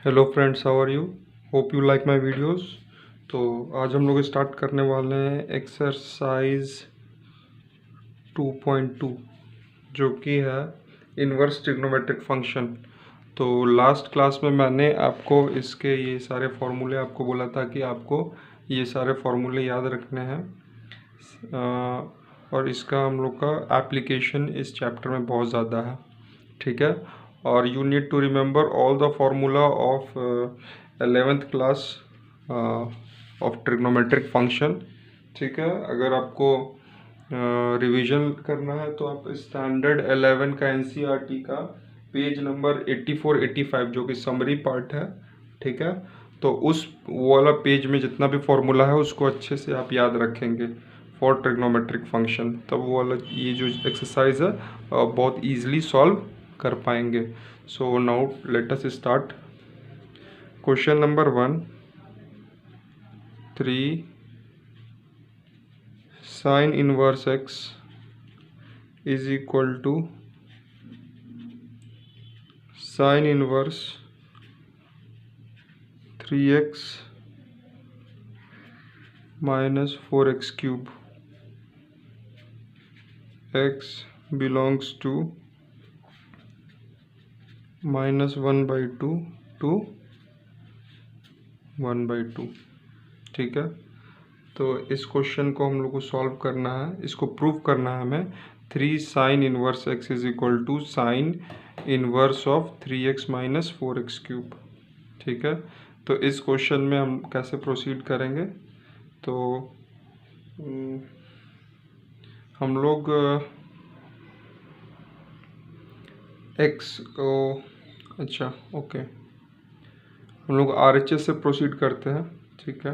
Hello friends, how are you? Hope you like my videos. तो आज हम लोग स्टार्ट करने वाले हैं एक्सरसाइज 2.2 जो कि है इन्वर्स ट्रिग्नोमेट्रिक फंक्शन। तो लास्ट क्लास में मैंने आपको इसके ये सारे फार्मूले आपको बोला था कि आपको ये सारे फार्मूले याद रखने हैं। और इसका हम लोग का एप्लीकेशन इस चैप्टर में बहुत ज़्यादा है, ठीक है। और you need to remember all the formula of 11th class of trigonometric function, ठीक है। अगर आपको रिवीजन करना है तो आप स्टैंडर्ड 11 का एनसीईआरटी का पेज नंबर 84 85 जो कि समरी पार्ट है, ठीक है। तो उस वाला पेज में जितना भी फार्मूला है उसको अच्छे से आप याद रखेंगे फॉर ट्रिग्नोमेट्रिक फंक्शन, तब वो वाला ये जो एक्सरसाइज है बहुत ईजिली सॉल्व कर पाएंगे। So now let us start. Question number 1, 3 sine inverse X is equal to sine inverse 3x minus 4x cube. x belongs to -1/2 to 1/2, ठीक है। तो इस क्वेश्चन को हम लोग को सॉल्व करना है, इसको प्रूव करना है हमें। 3 sine inverse x is equal to sine inverse of 3x minus 4x cube, ठीक है। तो इस क्वेश्चन में हम कैसे प्रोसीड करेंगे, तो हम लोग x को अच्छा ओके हम लोग RHS से प्रोसीड करते हैं, ठीक है।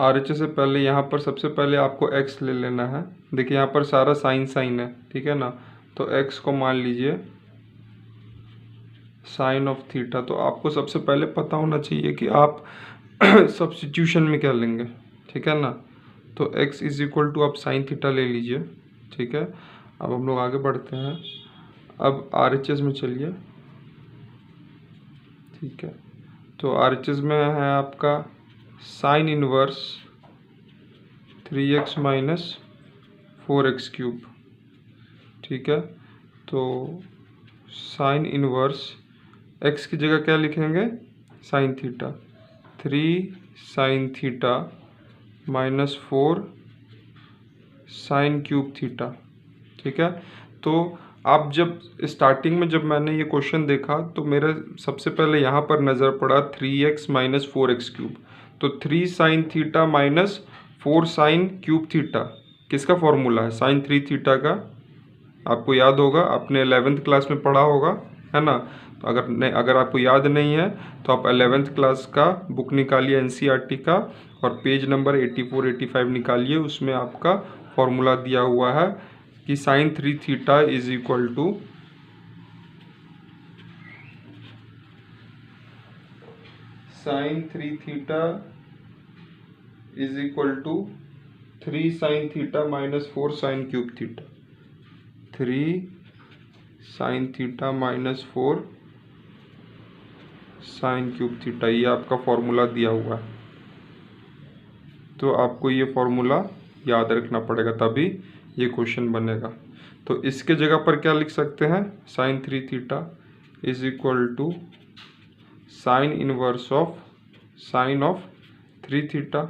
RHS से पहले यहाँ पर सबसे पहले आपको x ले लेना है। देखिए यहाँ पर सारा साइन साइन है, ठीक है ना। तो x को मान लीजिए साइन ऑफ थीटा। तो आपको सबसे पहले पता होना चाहिए कि आप सब्स्टिट्यूशन में क्या लेंगे, ठीक है ना। तो x इज इक्वल टू आप साइन थीटा ले लीजिए, ठीक है। अब हम लोग आगे बढ़ते हैं। अब RHS में चलिए, ठीक है। तो RHS में है आपका sign inverse 3x minus 4x cube, ठीक है। तो साइन इनवर्स x की जगह क्या लिखेंगे, sine theta. 3 sine theta minus 4 sine cube theta, ठीक है। तो आप जब स्टार्टिंग में जब मैंने ये क्वेश्चन देखा तो मेरे सबसे पहले यहाँ पर नज़र पड़ा 3x माइनस 4x क्यूब। तो 3 sine theta minus 4 sine cube theta किसका फॉर्मूला है, साइन 3 थीटा का। आपको याद होगा, आपने 11th क्लास में पढ़ा होगा, है ना। तो अगर आपको याद नहीं है तो आप 11th क्लास का बुक निकालिए एनसीईआरटी का और पेज नंबर 84 85 निकालिए। उसमें आपका फॉर्मूला दिया हुआ है कि sine 3 theta is equal to sine 3 theta is equal to 3 sine theta minus 4 sine cube theta. 3 sine theta minus 4 sine cube theta, ये आपका फॉर्मूला दिया हुआ है। तो आपको ये फॉर्मूला याद रखना पड़ेगा, तभी ये क्वेश्चन बनेगा। तो इसके जगह पर क्या लिख सकते हैं, sine 3 theta is equal to sine inverse of sine of 3 theta.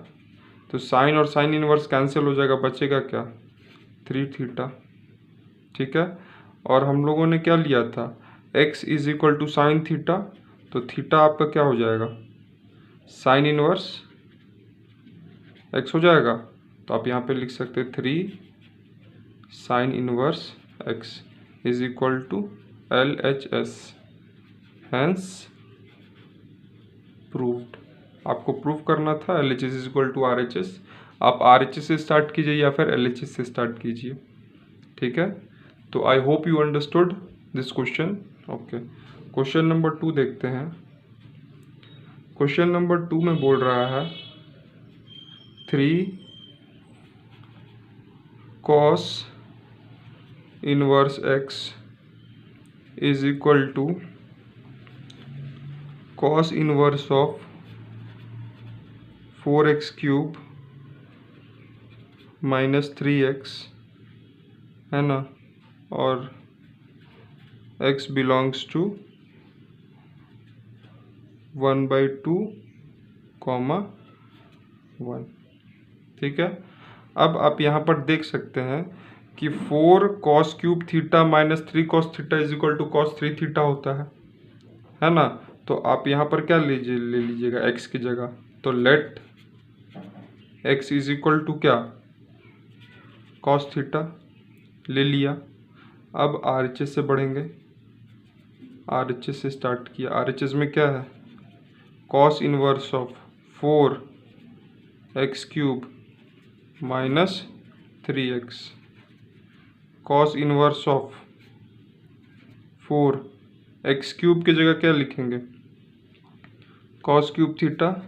तो साइन और साइन इनवर्स कैंसिल हो जाएगा, बचेगा क्या, 3 थीटा, ठीक है। और हम लोगों ने क्या लिया था, x is equal to sine theta. तो थीटा आपका क्या हो जाएगा, साइन इनवर्स x हो जाएगा। तो आप यहाँ पे लिख सकते हैं 3 sine inverse x is equal to LHS, hence proved. आपको प्रूव करना था LHS is equal to RHS। आप RHS से स्टार्ट कीजिए या फिर LHS से स्टार्ट कीजिए, ठीक है। तो आई hope you understood this question. Okay, question number 2 देखते हैं। क्वेश्चन नंबर 2 में बोल रहा है 3 cos inverse x is equal to cos inverse of 4x³ minus 3x, है ना, और x बिलोंग्स टू 1/2, 1। ठीक है। अब आप यहाँ पर देख सकते हैं कि 4 cos³ theta minus 3 cos theta is equal to cos 3 theta होता है ना। तो आप यहाँ पर क्या ले लीजिएगा x की जगह, तो let x is equal to क्या, cos थीटा ले लिया। अब RHS से बढ़ेंगे, RHS से स्टार्ट किया। RHS में क्या है, cos inverse of 4x³ minus 3x, cos inverse of 4x³ की जगह क्या लिखेंगे, cos³ theta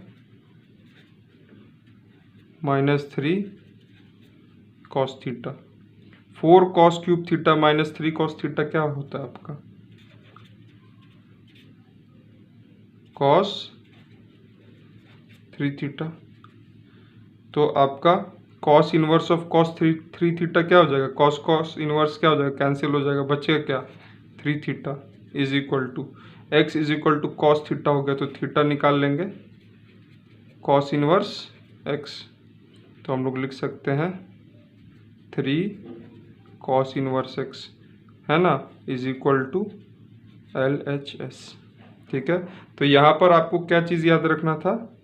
minus 3 cos theta. 4 cos³ theta minus 3 cos theta क्या होता है आपका, cos 3 थीटा। तो आपका cos inverse of cos 3 theta क्या हो जाएगा, cos इनवर्स क्या हो जाएगा, कैंसिल हो जाएगा, बचेगा क्या 3 theta is equal to x is equal to cos theta हो गया, तो थीटा निकाल लेंगे cos इनवर्स x। तो हम लोग लिख सकते हैं 3 cos इनवर्स x, है ना, इज इक्वल टू LHS। ठीक है। तो यहाँ पर आपको क्या चीज़ याद रखना था,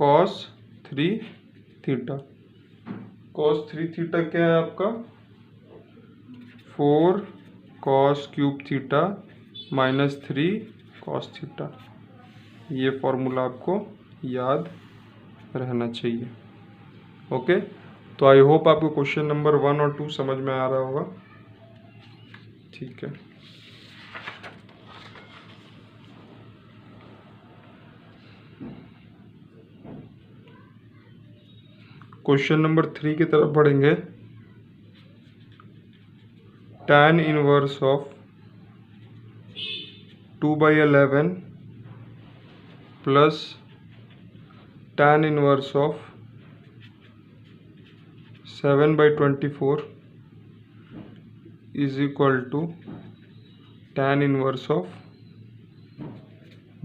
cos 3 थीटा। cos 3 थीटा क्या है आपका, 4 cos³ theta minus 3 cos theta. ये फॉर्मूला आपको याद रहना चाहिए। ओके। तो आई होप आपको क्वेश्चन नंबर 1 और 2 समझ में आ रहा होगा। ठीक है। क्वेश्चन नंबर 3 की तरफ बढ़ेंगे। tan inverse of 2/11 plus tan inverse of 7/24 is equal to tan inverse of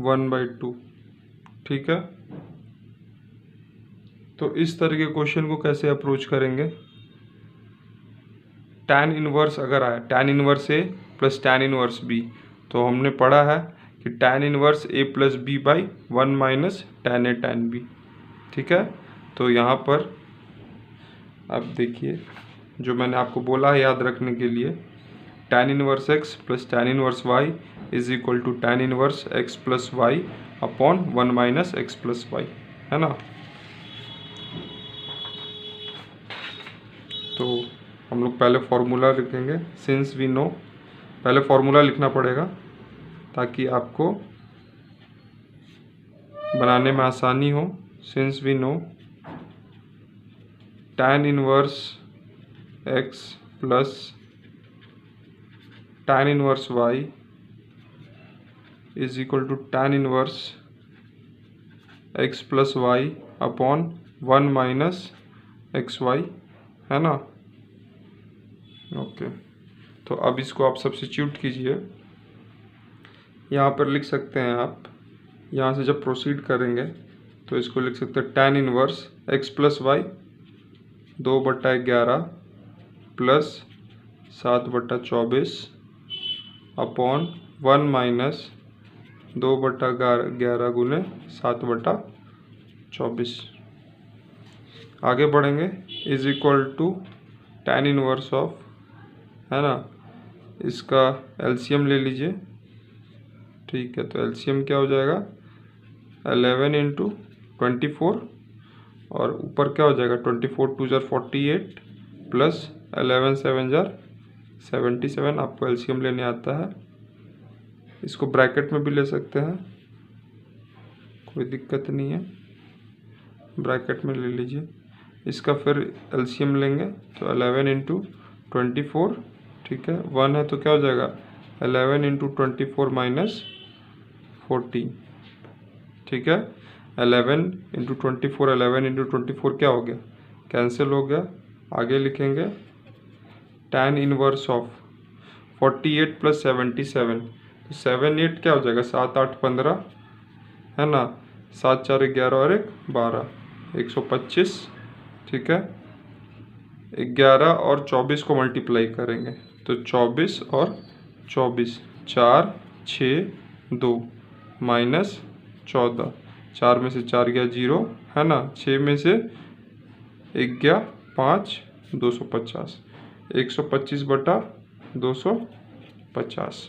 1/2। ठीक है। तो इस तरह के क्वेश्चन को कैसे अप्रोच करेंगे, tan इनवर्स अगर आए, tan inverse A plus tan inverse B, तो हमने पढ़ा है कि tan inverse A plus B by 1 minus tan A tan B। ठीक है। तो यहाँ पर आप देखिए जो मैंने आपको बोला है याद रखने के लिए, tan inverse x plus tan inverse y is equal to tan inverse x plus y upon 1 minus x plus y, है ना। तो हम लोग पहले फॉर्मूला लिखेंगे, सिंस वी नो, पहले फॉर्मूला लिखना पड़ेगा ताकि आपको बनाने में आसानी हो। Since we know tan inverse x plus tan inverse y is equal to tan inverse x plus y upon 1 minus x Y, है ना। ओके। तो अब इसको आप सब्स्टिट्यूट कीजिए। यहाँ पर लिख सकते हैं आप, यहाँ से जब प्रोसीड करेंगे तो इसको लिख सकते हैं tan inverse x plus Y 2/11 plus 7/24 upon 1 minus 2/11 गुने 7/24। आगे बढ़ेंगे, is equal to tan inverse of, है ना, इसका एलसीएम ले लीजिए। ठीक है। तो एलसीएम क्या हो जाएगा, 11 इंटू 24 और ऊपर क्या हो जाएगा 24 2 जार 48 प्लस 11 7 जार 77। आपको एलसीएम लेने आता है, इसको ब्रैकेट में भी ले सकते हैं, कोई दिक्कत नहीं है, ब्रैकेट में ले लीजिए। इसका फिर एलसीएम लेंगे तो 11 इंटू 24, ठीक है, 1 है तो क्या हो जाएगा 11 इंटू 24 माइनस 14, ठीक है। 11 इंटू 24, 11 इंटू 24 क्या हो गया, कैंसिल हो गया। आगे लिखेंगे tan इनवर्स ऑफ 48 प्लस 77, तो 7 8 क्या हो जाएगा, 7 8 15 है ना, 7 4 11 और 1 12, 125, ठीक है। 11 और 24 को मल्टीप्लाई करेंगे तो 24 और 24, 4 6 2 माइनस 14, 4 में से 4 गया 0 है ना, 6 में से 1 गया 5, 250, 125 बटा 250,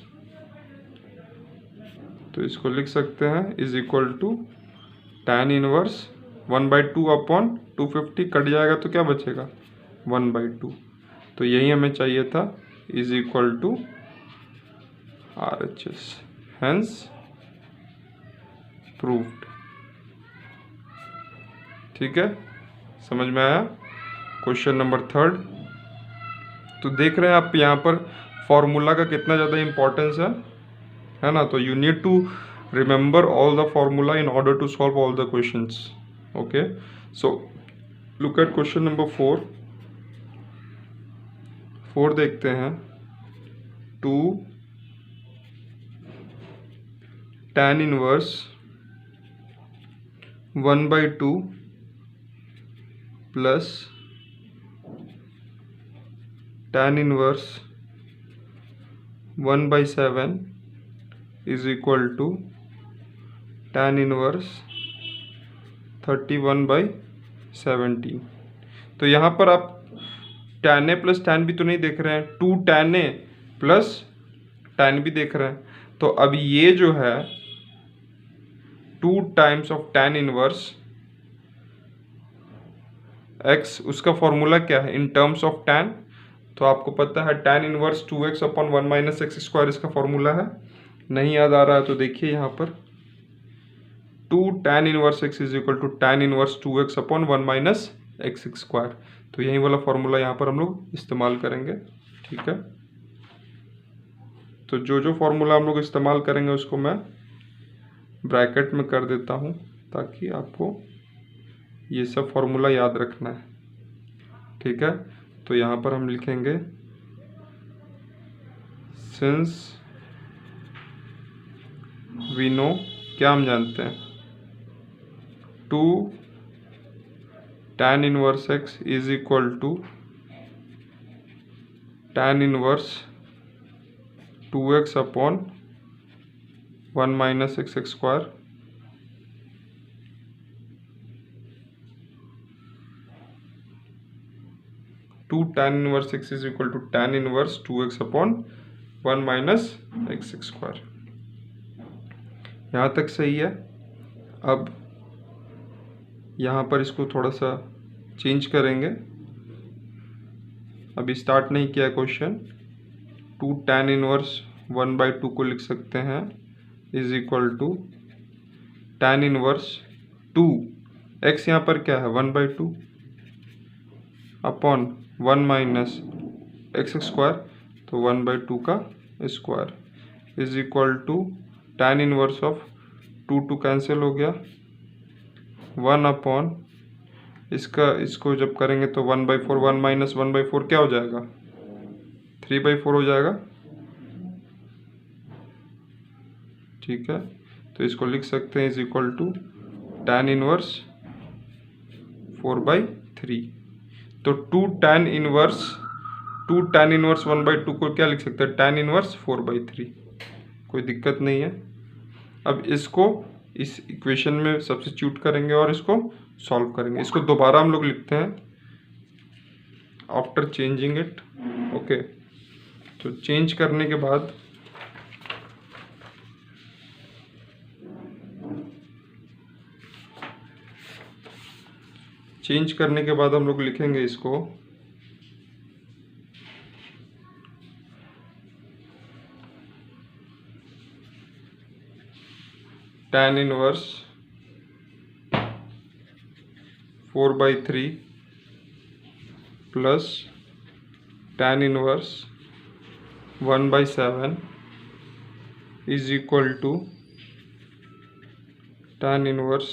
तो इसको लिख सकते हैं is equal to tan inverse 1/2 upon 250, cut जाएगा तो क्या बचेगा 1/2, तो यही हमें चाहिए था, is equal to RHS, hence proved. ठीक है, समझ में आया। क्वेश्चन नंबर 3, तो देख रहे हैं आप यहाँ पर फॉर्मूला का कितना ज़्यादा इम्पोर्टेंस है ना, तो you need to remember all the formula in order to solve all the questions. Okay, so look at question number 4 देखते हैं। 2 tan inverse 1/2 plus tan inverse 1/7 is equal to tan inverse 31/17। तो यहाँ पर आप tan a plus tan b तो नहीं देख रहे हैं, 2 tan a plus tan b देख रहे हैं। तो अब ये जो है 2 times of tan inverse x, उसका फॉर्मूला क्या है इन टर्म्स ऑफ tan, तो आपको पता है tan inverse 2x upon 1 minus x square इसका फॉर्मूला है। नहीं याद आ रहा है तो देखिए यहाँ पर 2 tan inverse x is equal to tan inverse 2x upon 1 minus x square, तो यही वाला फॉर्मूला यहाँ पर हम लोग इस्तेमाल करेंगे। ठीक है, तो जो जो फॉर्मूला हम लोग इस्तेमाल करेंगे उसको मैं ब्रैकेट में कर देता हूँ ताकि आपको ये सब फॉर्मूला याद रखना है। ठीक है, तो यहाँ पर हम लिखेंगे सिंस वी नो, क्या हम जानते हैं, 2 tan inverse x is equal to tan inverse 2x upon 1 minus x square, two tan inverse x is equal to tan inverse 2x upon 1 minus x square. यहाँ तक सही है। अब यहाँ पर इसको थोड़ा सा चेंज करेंगे, अभी स्टार्ट नहीं किया क्वेश्चन। 2 tan इनवर्स 1/2 को लिख सकते हैं is equal to tan inverse 2, x यहाँ पर क्या है 1/2 अपॉन 1 माइनस एक्स स्क्वायर, तो 1/2 का square is equal to tan inverse of 2 cancel हो गया, 1 अपॉन इसको जब करेंगे तो 1/4, 1 माइनस 1/4 क्या हो जाएगा 3/4 हो जाएगा। ठीक है, तो इसको लिख सकते हैं is equal to tan inverse 4/3। तो 2 tan इनवर्स 1/2 को क्या लिख सकते हैं tan इनवर्स 4/3, कोई दिक्कत नहीं है। अब इसको इस इक्वेशन में सब्स्टिट्यूट करेंगे और इसको सॉल्व करेंगे। इसको दोबारा हम लोग लिखते हैं आफ्टर चेंजिंग इट। ओके, तो चेंज करने के बाद हम लोग लिखेंगे इसको tan inverse 4/3 plus tan inverse 1/7 is equal to tan inverse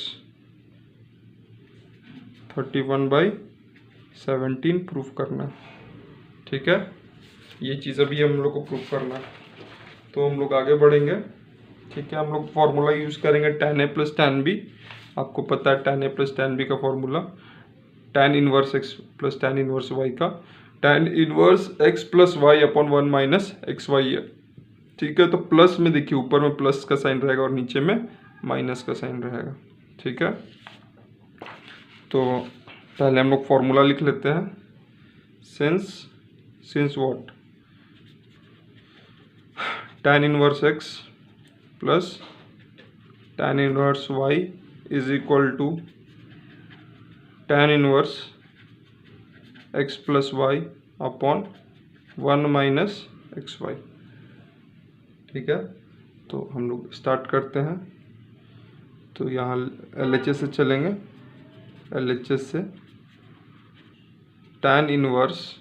31/17 proof करना। ठीक है, ये चीज़ अभी हम लोग को प्रूफ करना है। तो हम लोग आगे बढ़ेंगे। ठीक है, हम लोग फार्मूला यूज़ करेंगे tan a plus tan b। आपको पता है tan a plus tan b का formula tan inverse x plus tan inverse y का tan inverse x plus y upon 1 minus x Y है। ठीक है, तो प्लस में देखिए ऊपर में प्लस का साइन रहेगा और नीचे में माइनस का साइन रहेगा। ठीक है, तो पहले हम लोग फॉर्मूला लिख लेते हैं। Since what tan inverse x plus tan inverse y is equal to tan inverse x plus y upon 1 minus x y. ठीक है, तो हम लोग स्टार्ट करते हैं। तो यहाँ LHS से चलेंगे। LHS से tan इनवर्स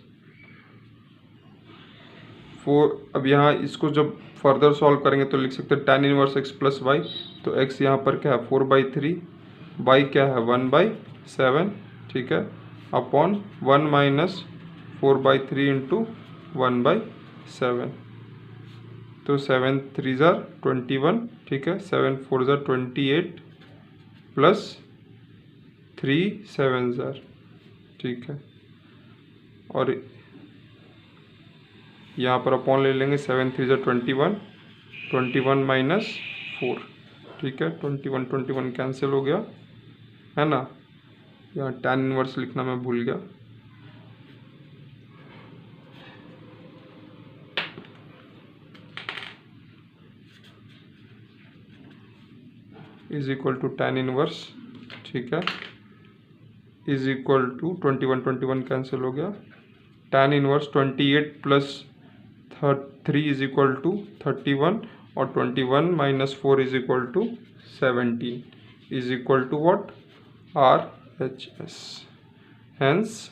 4, अब यहाँ इसको जब फर्दर सॉल्व करेंगे तो लिख सकते हैं tan inverse x plus y. तो x यहाँ पर क्या है 4/3, y क्या है 1/7। ठीक है, अपॉन 1 माइनस 4/3 इंटू 1/7। तो 7 3 ज़ार 21। ठीक है, 7 4 ज़ार 28 प्लस 3 7 ज़ार। ठीक है, और यहाँ पर अपॉन ले लेंगे 7 3 ज़ार 21, 21 माइनस 4। ठीक है, 21 कैंसिल हो गया है ना। यहाँ tan इनवर्स लिखना मैं भूल गया। Is equal to tan inverse. ठीक है, इज इक्वल टू 21 कैंसिल हो गया। tan inverse 28 plus 3 is equal to 31 और 21 minus 4 is equal to 17 is equal to what RHS। Hence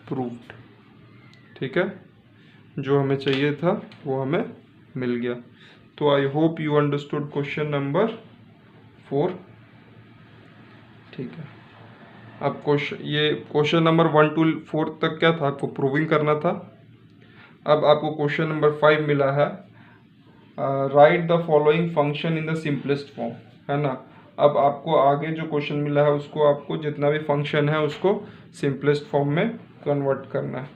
proved. ठीक है, जो हमें चाहिए था वो हमें मिल गया। तो आई hope you understood question number 4। ठीक है, अब क्वेश्चन नंबर 1 to 4 तक क्या था, आपको प्रूविंग करना था। अब आपको क्वेश्चन नंबर 5 मिला है, right the following function in the simplest form, है ना। अब आपको आगे जो क्वेश्चन मिला है उसको आपको जितना भी फंक्शन है उसको सिंपलेस्ट फॉर्म में कन्वर्ट करना है।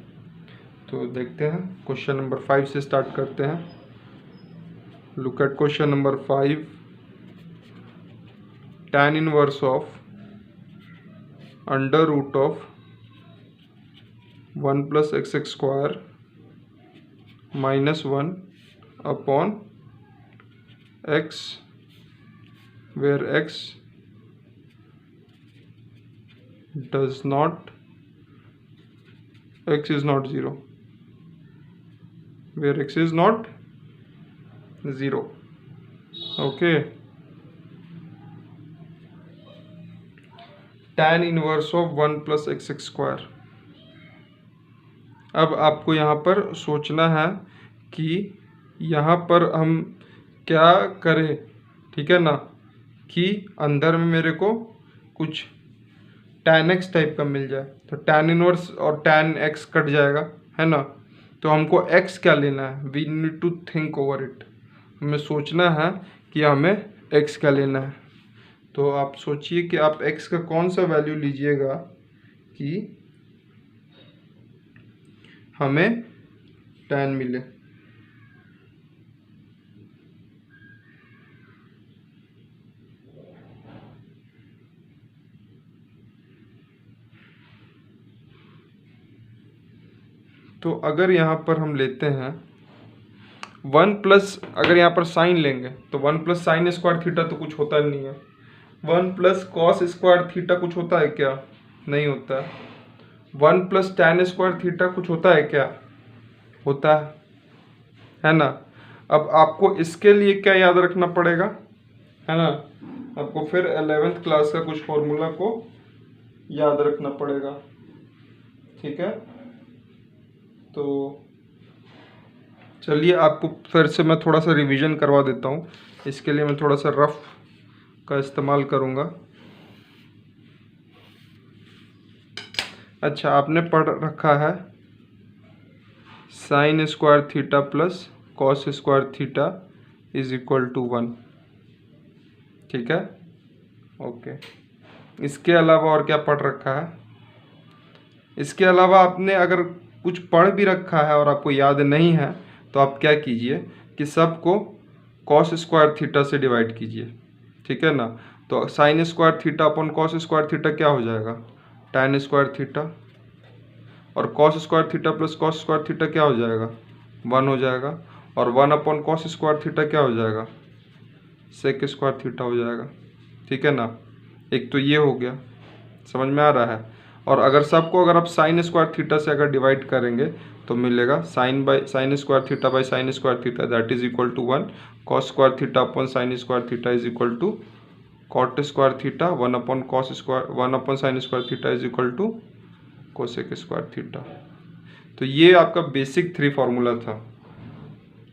तो देखते हैं, क्वेश्चन नंबर 5 से स्टार्ट करते हैं। Look at question number 5। tan inverse of under root of 1 plus x square minus 1 upon x where x is not 0, where x is not 0. okay, tan inverse of 1 plus x square. अब आपको यहाँ पर सोचना है कि यहाँ पर हम क्या करें। ठीक है ना, कि अंदर में मेरे को कुछ tan x टाइप का मिल जाए। तो tan इनवर्स और tan x कट जाएगा, है ना। तो हमको x क्या लेना है, we need to think over it. हमें सोचना है कि हमें x क्या लेना है। तो आप सोचिए कि आप x का कौन सा वैल्यू लीजिएगा कि हमें tan मिले। तो अगर यहाँ पर हम लेते हैं 1 प्लस, अगर यहाँ पर साइन लेंगे तो 1 प्लस साइन स्क्वायर थीटा तो कुछ होता नहीं है। 1 प्लस कॉस स्क्वायर थीटा कुछ होता है क्या, नहीं होता है। 1 प्लस टैन स्क्वायर थीटा कुछ होता है क्या, होता है ना। अब आपको इसके लिए क्या याद रखना पड़ेगा, है ना। आपको फिर 11th क्लास का कुछ फॉर्मूला को याद रखना पड़ेगा। ठीक है, तो चलिए आपको फिर से मैं थोड़ा सा रिवीजन करवा देता हूँ। इसके लिए मैं थोड़ा सा रफ का इस्तेमाल करूँगा। अच्छा, आपने पढ़ रखा है sine square theta plus cos square theta is equal to 1, ठीक है, ओके। इसके अलावा और क्या पढ़ रखा है? इसके अलावा आपने अगर कुछ पढ़ भी रखा है और आपको याद नहीं है तो आप क्या कीजिए कि सबको कॉस स्क्वायर थीटा से डिवाइड कीजिए, ठीक है ना। तो sine square theta upon cos square theta क्या हो जाएगा? tan square theta. और cos square theta plus cos square theta क्या हो जाएगा? 1 हो जाएगा। और 1 अपॉन कॉस स्क्वायर थीटा क्या हो जाएगा? सेक स्क्वायर थीटा हो जाएगा, ठीक है ना। एक तो ये हो गया, समझ में आ रहा है। और अगर सबको अगर आप साइन स्क्वायर थीटा से अगर डिवाइड करेंगे तो मिलेगा sine square theta by sine square theta that is equal to 1। Cos square theta upon sine square theta is equal to cot square theta. 1 अपॉन sine square theta is equal to cosec square theta. तो ये आपका basic 3 formula था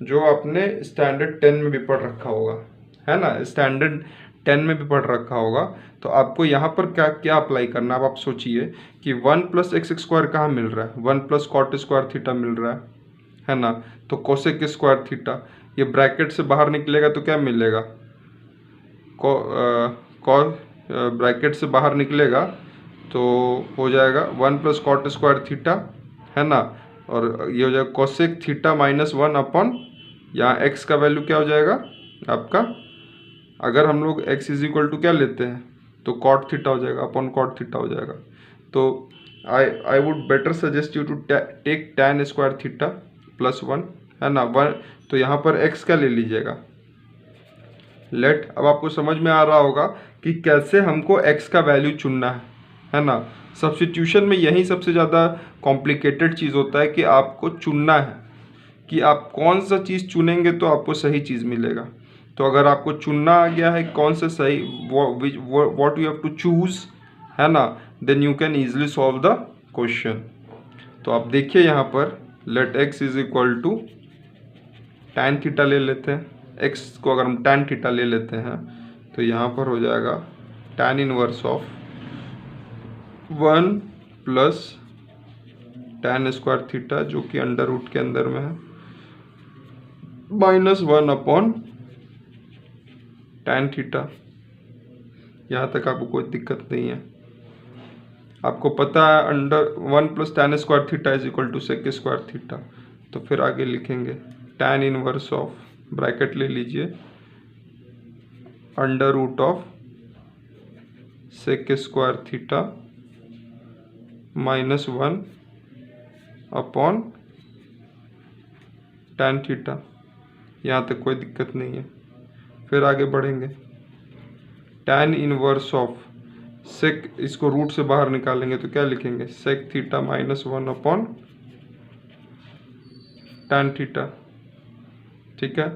जो आपने standard 10 में भी पढ़ रखा होगा, है ना। स्टैंडर्ड 10 में भी पढ़ रखा होगा। तो आपको यहाँ पर क्या क्या अप्लाई करना है, आप सोचिए कि 1 प्लस एक्स स्क्वायर कहाँ मिल रहा है? 1 प्लस कॉट स्क्वायर थीटा मिल रहा है ना। तो कोसेक स्क्वायर थीटा ये ब्रैकेट से बाहर निकलेगा तो क्या मिलेगा? ब्रैकेट से बाहर निकलेगा तो हो जाएगा 1 प्लस कॉट स्क्वायर थीटा, है ना। और ये हो जाएगा कोसेक थीटा माइनस 1 अपॉन, यहाँ एक्स का वैल्यू क्या हो जाएगा आपका? अगर हम लोग x इज इक्वल टू क्या लेते हैं तो कॉट थीटा हो जाएगा अपॉन कॉट थीटा हो जाएगा। तो I would better suggest you to take tan square theta plus 1, है ना। 1 तो यहाँ पर x का ले लीजिएगा। लेट, अब आपको समझ में आ रहा होगा कि कैसे हमको x का वैल्यू चुनना है ना। सब्स्टिट्यूशन में यही सबसे ज़्यादा कॉम्प्लिकेटेड चीज़ होता है कि आपको चुनना है कि आप कौन सा चीज़ चुनेंगे तो आपको सही चीज़ मिलेगा। तो अगर आपको चुनना आ गया है कौन सा सही, what you have to choose, है ना, then you can easily solve the question. तो आप देखिए यहाँ पर let x is equal to tan theta ले लेते हैं। x को अगर हम tan थीटा ले लेते हैं तो यहाँ पर हो जाएगा tan inverse of 1 plus tan square theta जो कि अंडर रूट के अंदर में है माइनस 1 अपॉन tan थीटा। यहाँ तक आपको कोई दिक्कत नहीं है। आपको पता है under 1 plus tan square theta is equal to sec square theta. तो फिर आगे लिखेंगे tan इनवर्स ऑफ, ब्रैकेट ले लीजिए, under root of sec square theta minus 1 upon tan theta. यहाँ तक कोई दिक्कत नहीं है। फिर आगे बढ़ेंगे tan इनवर्स ऑफ सेक, इसको रूट से बाहर निकालेंगे तो क्या लिखेंगे? Sec theta minus 1 upon tan theta, ठीक है।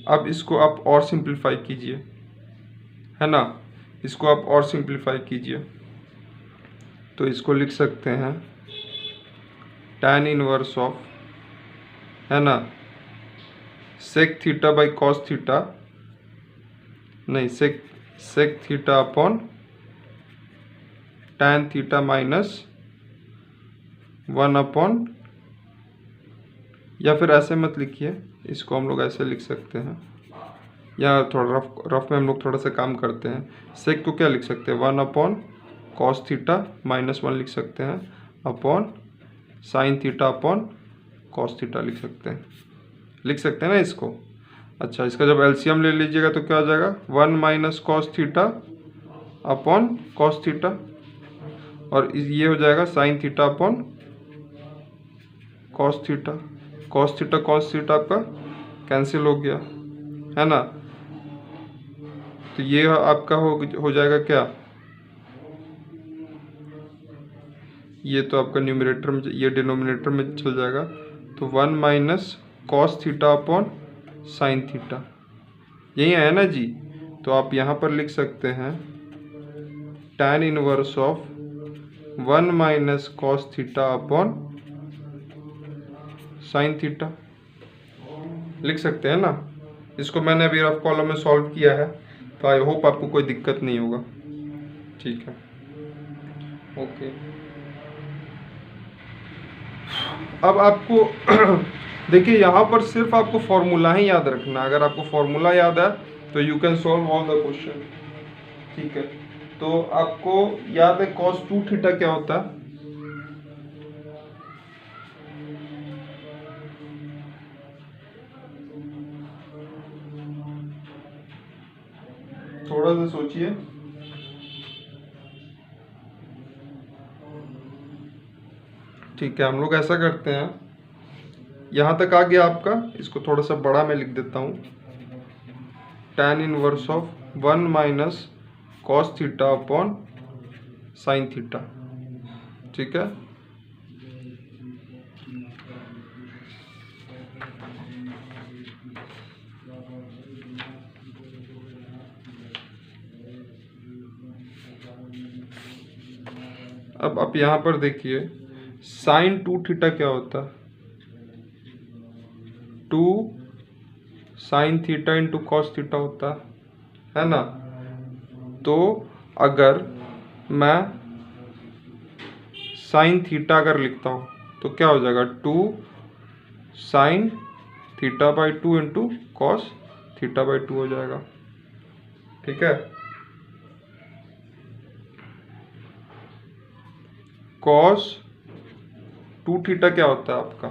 अब इसको आप और सिंप्लीफाई कीजिए, है ना। इसको आप और सिंप्लीफाई कीजिए तो इसको लिख सकते हैं tan इनवर्स ऑफ, है ना, sec theta by cos theta, नहीं sec theta upon tan theta minus 1 upon, या फिर ऐसे मत लिखिए, इसको हम लोग ऐसे लिख सकते हैं, या थोड़ा रफ में हम लोग थोड़ा सा काम करते हैं। सेक को क्या लिख सकते हैं? 1 अपॉन कॉस थीटा माइनस 1 लिख सकते हैं upon sine theta upon cos theta लिख सकते हैं ना इसको। अच्छा, इसका जब एलसीएम ले लीजिएगा तो क्या हो जाएगा? 1 minus cos theta upon cos theta, और ये हो जाएगा sign theta upon cos theta. Cos theta आपका कैंसिल हो गया, है ना। तो ये आपका हो जाएगा क्या? ये तो आपका न्यूमरेटर में, ये डिनोमिनेटर में चल जाएगा। तो 1 minus cos theta upon sine theta, यही है ना जी। तो आप यहाँ पर लिख सकते हैं tan inverse of 1 minus cos theta upon sine theta, लिख सकते हैं ना। इसको मैंने अभी रफ कॉलम में सॉल्व किया है, तो आई होप आपको कोई दिक्कत नहीं होगा। ठीक है, ओके। अब आपको देखिए यहाँ पर सिर्फ आपको फॉर्मूला ही याद रखना। अगर आपको फॉर्मूला याद है तो you can solve all the question. ठीक है, तो आपको याद है cos 2 थीटा क्या होता है? थोड़ा सा सोचिए। ठीक है, हम लोग ऐसा करते हैं, यहाँ तक आ गया आपका, इसको थोड़ा सा बड़ा मैं लिख देता हूँ। tan inverse of 1 minus cos theta upon sine theta. ठीक है, अब आप यहाँ पर देखिए साइन 2 थीटा क्या होता है? 2 sine theta into cos theta होता है ना। तो अगर मैं साइन थीटा अगर लिखता हूँ तो क्या हो जाएगा? 2 sign theta by 2 into cos theta by 2 हो जाएगा। ठीक है, कॉस 2 थीटा क्या होता है आपका?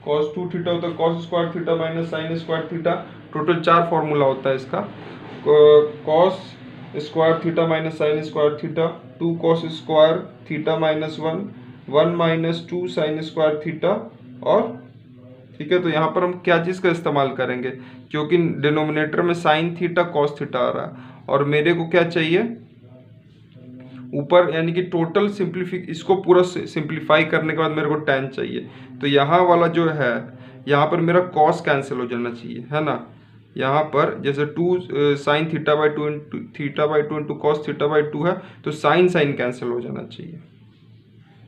cos 2 थीटा होता है cos square theta minus sine square theta. Total 4 formula होता है इसका। cos square theta minus sine square theta, 2 cos square theta minus 1 minus 2 sine square theta. और ठीक है, तो यहाँ पर हम क्या चीज़ का इस्तेमाल करेंगे? क्योंकि डिनोमिनेटर में साइन थीटा कॉस थीटा आ रहा है और मेरे को क्या चाहिए ऊपर, यानी कि टोटल इसको पूरा सिंप्लीफाई करने के बाद मेरे को tan चाहिए। तो यहाँ वाला जो है, यहाँ पर मेरा cos कैंसिल हो जाना चाहिए, है ना। यहाँ पर जैसे 2 sign theta by 2 into cos theta by 2 है, तो साइन कैंसिल हो जाना चाहिए।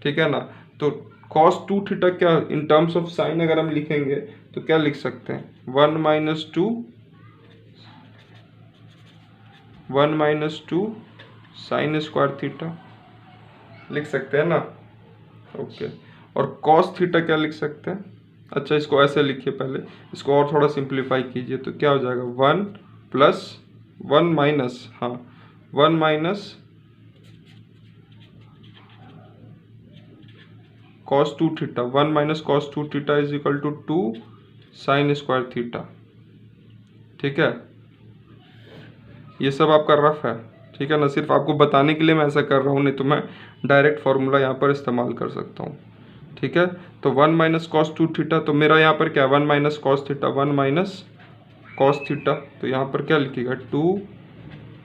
ठीक है ना। तो cos 2 थीटा क्या इन टर्म्स ऑफ साइन अगर हम लिखेंगे तो क्या लिख सकते हैं? 1 माइनस 2 साइन स्क्वायर थीटा लिख सकते हैं ना। ओके, और कॉस थीटा क्या लिख सकते हैं? अच्छा, इसको ऐसे लिखिए, पहले इसको और थोड़ा सिंप्लीफाई कीजिए तो क्या हो जाएगा? 1 plus 1 minus 1 minus cos 2 theta, 1 minus cos 2 theta is equal to 2 sine square theta. ठीक है, ये सब आपका रफ है। ठीक है ना, सिर्फ आपको बताने के लिए मैं ऐसा कर रहा हूँ, नहीं तो मैं डायरेक्ट फार्मूला यहाँ पर इस्तेमाल कर सकता हूँ। ठीक है, तो 1 माइनस कॉस 2 थीटा, तो मेरा यहाँ पर क्या है? 1 minus cos theta, 1 minus cos theta, तो यहाँ पर क्या लिखिएगा? 2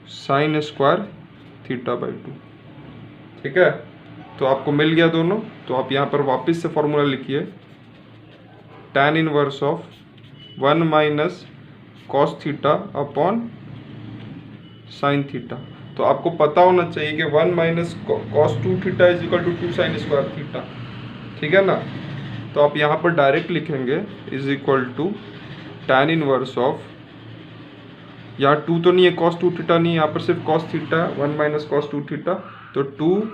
साइन स्क्वायर थीटा बाई 2। ठीक है, तो आपको मिल गया दोनों। तो आप यहाँ पर वापस से फॉर्मूला लिखिए, tan inverse of 1 minus cos theta upon sine theta. तो आपको पता होना चाहिए कि 1 minus cos 2 theta is equal to 2 sine square theta. ठीक है ना, तो आप यहाँ पर डायरेक्ट लिखेंगे is equal to tan inverse of, यहाँ 2 तो नहीं है, कॉस 2 थीटा नहीं है, यहाँ पर सिर्फ कॉस थीटा है, 1 माइनस कॉस 2 थीटा, तो 2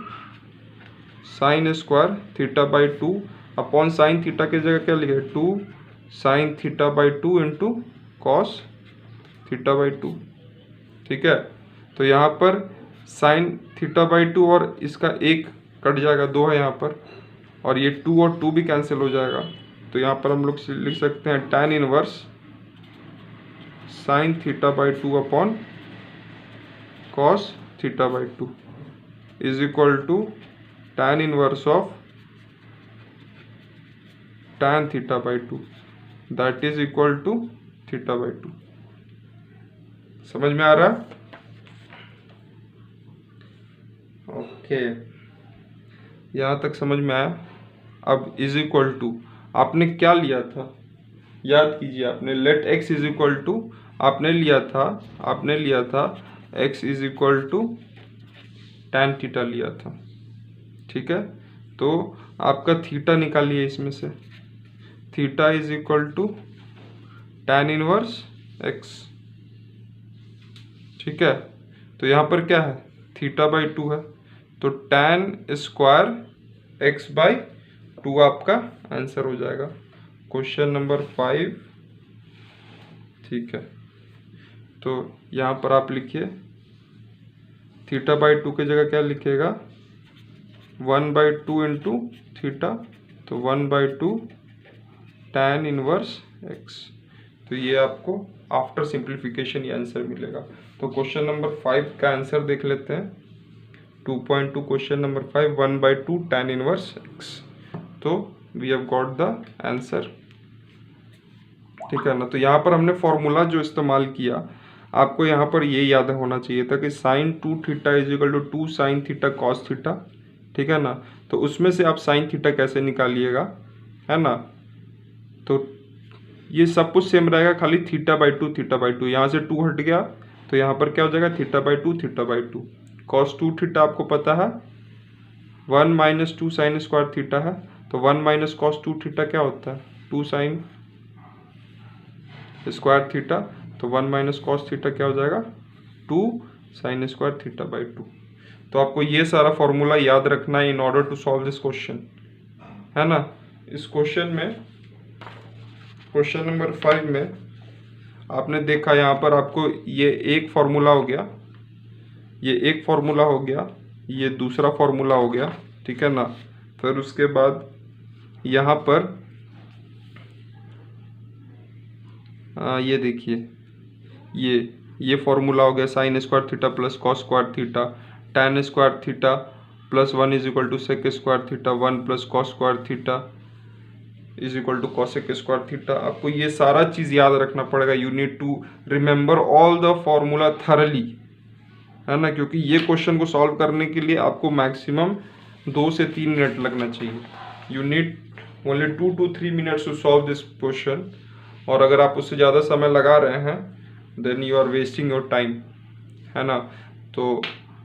sine square theta by 2 upon sine theta की जगह क्या लिखे? 2 sign theta by 2 into cos theta by 2। ठीक है, तो यहाँ पर साइन थीटा बाई 2 और इसका 1 कट जाएगा, 2 है यहाँ पर, और ये 2 और 2 भी कैंसिल हो जाएगा। तो यहाँ पर हम लोग लिख सकते हैं tan inverse sine theta by 2 upon cos theta by 2 is equal to tan inverse of tan theta by 2, that is equal to theta by 2। समझ में आ रहा है? ओके, यहाँ तक समझ में आया। अब इज इक्वल टू आपने क्या लिया था, याद कीजिए। आपने let x is equal to आपने लिया था x is equal to tan theta लिया था। ठीक है, तो आपका थीटा निकालिए इसमें से। Theta is equal to tan inverse x। ठीक है, तो यहाँ पर क्या है, थीटा बाई 2 है, तो tan स्क्वायर x बाई 2 आपका आंसर हो जाएगा। Question number 5। ठीक है, तो यहाँ पर आप लिखिए थीटा बाई 2 की जगह क्या लिखिएगा, 1/2 इंटू थीटा, तो 1/2 tan इनवर्स x। तो ये आपको आफ्टर सिंप्लीफिकेशन ये आंसर मिलेगा। तो क्वेश्चन नंबर 5 का आंसर देख लेते हैं। 2.2 question number 5, 1/2 tan inverse x। तो we have got the answer. ठीक है ना, तो यहाँ पर हमने फॉर्मूला जो इस्तेमाल किया, आपको यहाँ पर ये याद होना चाहिए था कि sin 2 theta is equal to 2 sin theta cos theta. ठीक है ना, तो उसमें से आप sin थीटा कैसे निकालिएगा, है ना। तो ये सब कुछ सेम रहेगा, खाली थीटा बाई 2 थीटा बाई 2, यहाँ से 2 हट गया तो यहाँ पर क्या हो जाएगा, theta by 2 theta by 2। Cos 2 theta आपको पता है 1 माइनस 2 साइन स्क्वायर थीटा है, तो 1 माइनस कॉस 2 थीटा क्या होता है, 2 साइन स्क्वायर थीटा, तो 1 माइनस कॉस थीटा क्या हो जाएगा, 2 साइन स्क्वायर थीटा बाई 2। तो आपको ये सारा फॉर्मूला याद रखना है in order to solve this question, है ना। इस क्वेश्चन में, क्वेश्चन नंबर 5 में आपने देखा यहाँ पर आपको ये एक फार्मूला हो गया, ये एक फार्मूला हो गया, ये दूसरा फार्मूला हो गया। ठीक है ना, फिर उसके बाद यहाँ पर ये देखिए ये फार्मूला हो गया, sine square theta plus cos square theta, tan square theta plus 1 is equal to sec square theta, 1 plus cos square theta is equal to cosec square theta. आपको ये सारा चीज़ याद रखना पड़ेगा। You need to remember all the formula thoroughly, है ना, क्योंकि ये क्वेश्चन को सॉल्व करने के लिए आपको मैक्सिमम 2 से 3 मिनट लगना चाहिए। You need only 2 to 3 minutes to solve this question, और अगर आप उससे ज़्यादा समय लगा रहे हैं then you are wasting your time, है ना। तो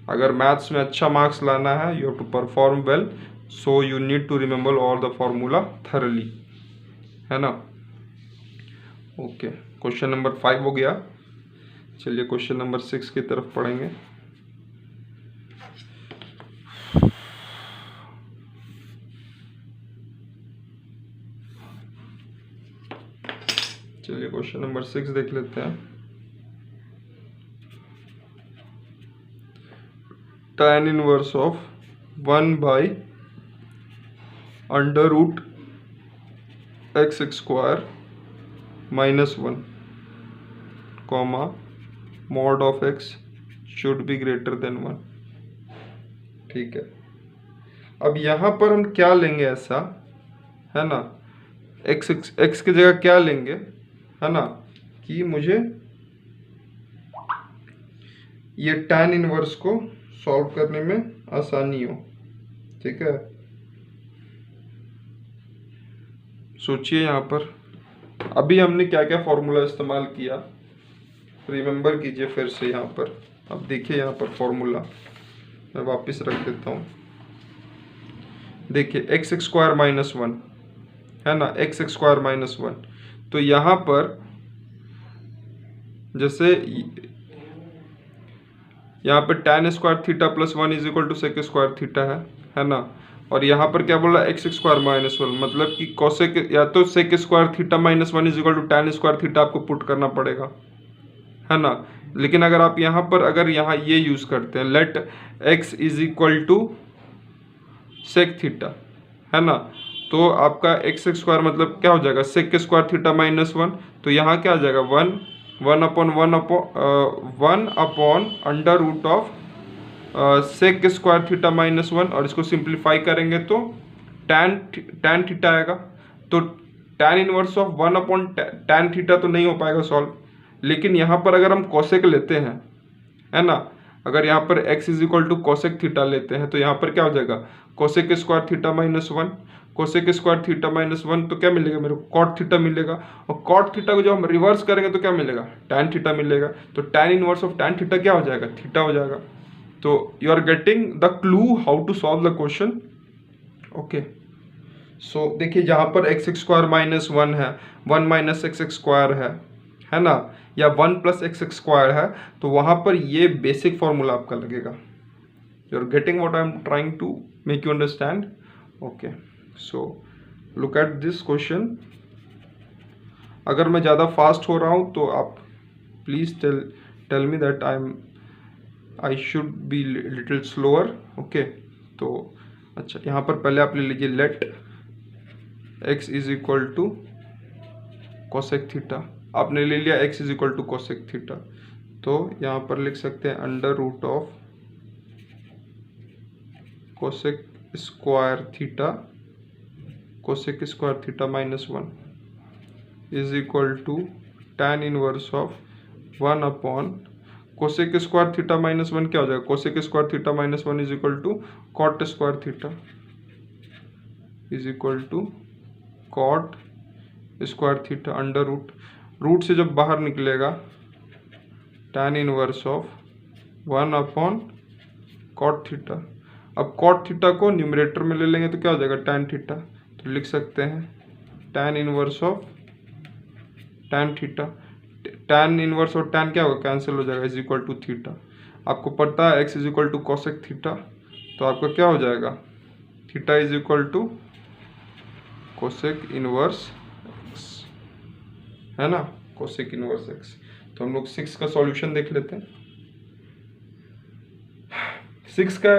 अगर मैथ्स में अच्छा मार्क्स लाना है, you have to perform well, so you need to remember all the formula thoroughly, है ना। ओके, क्वेश्चन नंबर 5 हो गया। चलिए क्वेश्चन नंबर 6 की तरफ पढ़ेंगे। चलिए क्वेश्चन नंबर 6 देख लेते हैं। tan इनवर्स ऑफ 1 बाई under root x square minus 1 comma mod of x should be greater than 1। ठीक है, अब यहाँ पर हम क्या लेंगे ऐसा, है ना, x की जगह क्या लेंगे, है ना, कि मुझे ये tan इनवर्स को सॉल्व करने में आसानी हो। ठीक है, सोचिए यहाँ पर अभी हमने क्या क्या फॉर्मूला इस्तेमाल किया, रिमेंबर कीजिए फिर से यहाँ पर। अब देखिए यहाँ पर फॉर्मूला मैं वापस रख देता हूँ। देखिए एक्स स्क्वायर माइनस 1, है ना, एक्स स्क्वायर माइनस 1, तो यहाँ पर जैसे यहाँ पे tan square theta plus 1 is equal to sec square theta है ना, और यहाँ पर क्या बोला, एक्स स्क्वायर माइनस 1, मतलब कि कोसेक या तो sec square theta minus 1 is equal to tan square theta आपको पुट करना पड़ेगा, है ना। लेकिन अगर आप यहाँ पर अगर यहाँ ये यूज़ करते हैं, let x is equal to sec theta, है ना, तो आपका एक्स स्क्वायर मतलब क्या हो जाएगा, सेक स्क्वायर थीटा माइनस 1, तो यहाँ क्या आ जाएगा, 1 upon under root of sec square theta minus 1, और इसको सिंप्लीफाई करेंगे तो tan थीटा आएगा। तो tan inverse of 1 upon tan theta तो नहीं हो पाएगा सॉल्व, लेकिन यहाँ पर अगर हम कोसेक लेते हैं, है ना, अगर यहाँ पर x is equal to cosec theta लेते हैं तो यहाँ पर क्या हो जाएगा, cosec square theta minus 1, cosec square theta minus 1, तो क्या मिलेगा मेरे को, कॉट थीटा मिलेगा, और कॉट थीटा को जब हम रिवर्स करेंगे तो क्या मिलेगा, tan थीटा मिलेगा। तो tan inverse of tan theta क्या हो जाएगा, थीटा हो जाएगा। तो you are getting the clue how to solve the question. Okay, so देखिए जहाँ पर एक्स स्क्वायर माइनस 1 है, 1 माइनस एक्स स्क्वायर है ना, या 1 प्लस एक्स स्क्वायर है, तो वहाँ पर ये बेसिक फॉर्मूला आपका लगेगा। You are getting what I am trying to make you understand. Okay, so look at this question. अगर मैं ज़्यादा फास्ट हो रहा हूँ तो आप please tell me that I should be little slower. Okay, तो अच्छा यहाँ पर पहले आप ले लीजिए let x is equal to cosec theta. आपने ले लिया x is equal to cosec theta, तो यहाँ पर लिख सकते हैं under root of cosec square theta minus 1 is equal to tan inverse of 1 upon cosec square theta minus 1 क्या हो जाएगा, cosec square theta minus 1 is equal to cot square theta is equal to cot square theta under root से जब बाहर निकलेगा tan inverse of 1 upon cot theta. अब cot theta को numerator में ले लेंगे तो क्या हो जाएगा tan थीटा, तो लिख सकते हैं tan inverse of tan theta. tan इनवर्स और tan क्या होगा, कैंसिल हो जाएगा, इज इक्वल टू थीटा। आपको पता है x is equal to cosec theta, तो आपका क्या हो जाएगा, theta is equal to cosec inverse x, है ना, कोसेक इनवर्स x। तो हम लोग 6 का सॉल्यूशन देख लेते हैं। 6 का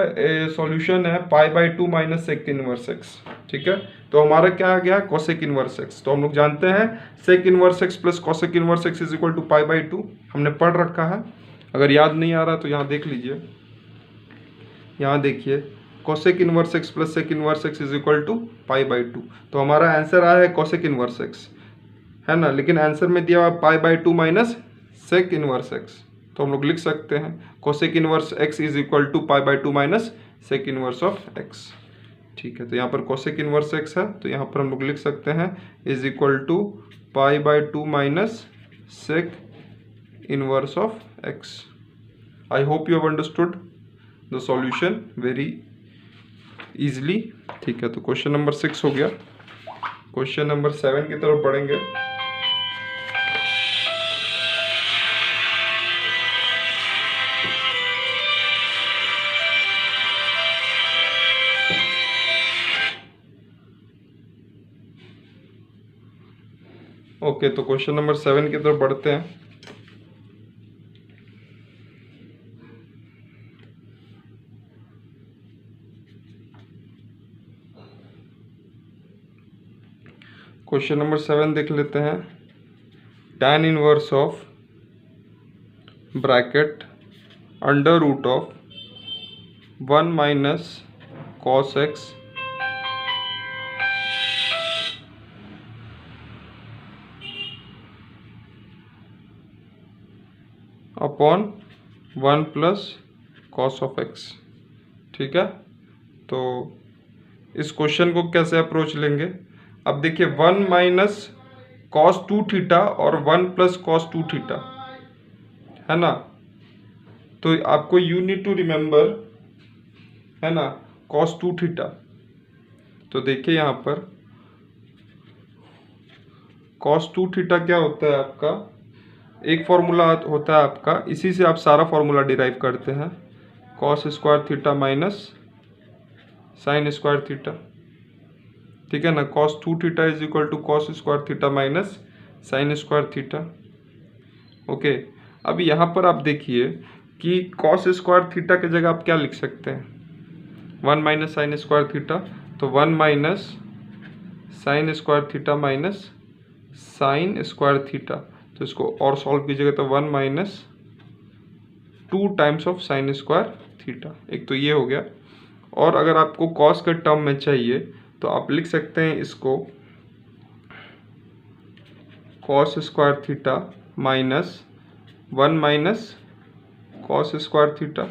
सॉल्यूशन है π/2 माइनस सेक इनवर्स x, ठीक है। तो हमारा क्या आ गया, कोसेक इनवर्स x। तो हम लोग जानते हैं sec inverse x plus cosec inverse x is equal to π/2, हमने पढ़ रखा है। अगर याद नहीं आ रहा तो यहाँ देख लीजिए, यहाँ देखिए cosec inverse x plus sec inverse x is equal to π/2। तो हमारा आंसर आया है कोसेक इनवर्स x, है ना, लेकिन आंसर में दिया हुआ π/2 माइनस सेक इनवर्स x। तो हम लोग लिख सकते हैं cosec inverse x is equal to π/2 minus sec inverse of x, ठीक है। तो यहाँ पर कोसेक इनवर्स x है, तो यहाँ पर हम लोग लिख सकते हैं is equal to π/2 minus sec inverse of x। I hope you have understood the solution very easily, ठीक है। तो क्वेश्चन नंबर 6 हो गया। क्वेश्चन नंबर 7 की तरफ बढ़ेंगे। ओके, तो क्वेश्चन नंबर 7 की तरफ बढ़ते हैं। क्वेश्चन नंबर 7 देख लेते हैं। tan inverse of bracket under root of 1 minus cos x upon 1 plus cos of x, ठीक है। तो इस क्वेश्चन को कैसे अप्रोच लेंगे, अब देखिए 1 माइनस कॉस 2 थीटा और 1 प्लस कॉस 2 थीटा, है ना। तो आपको यू नीड टू रिमेंबर, है ना, कॉस 2 थीटा। तो देखिए यहाँ पर कॉस 2 थीटा क्या होता है आपका, एक फॉर्मूला होता है आपका, इसी से आप सारा फॉर्मूला डिराइव करते हैं, cos square theta minus sine square theta, ठीक है ना। Cos 2 theta is equal to cos square theta minus sine square theta. Okay, अब यहाँ पर आप देखिए कि कॉस स्क्वायर थीटा की जगह आप क्या लिख सकते हैं, 1 माइनस साइन स्क्वायर थीटा, तो 1 minus sine square theta minus sine square theta. तो इसको और सॉल्व कीजिएगा तो 1 minus 2 times of sine square theta, एक तो ये हो गया। और अगर आपको कॉस के टर्म में चाहिए तो आप लिख सकते हैं इसको cos square theta minus 1 minus cos square theta,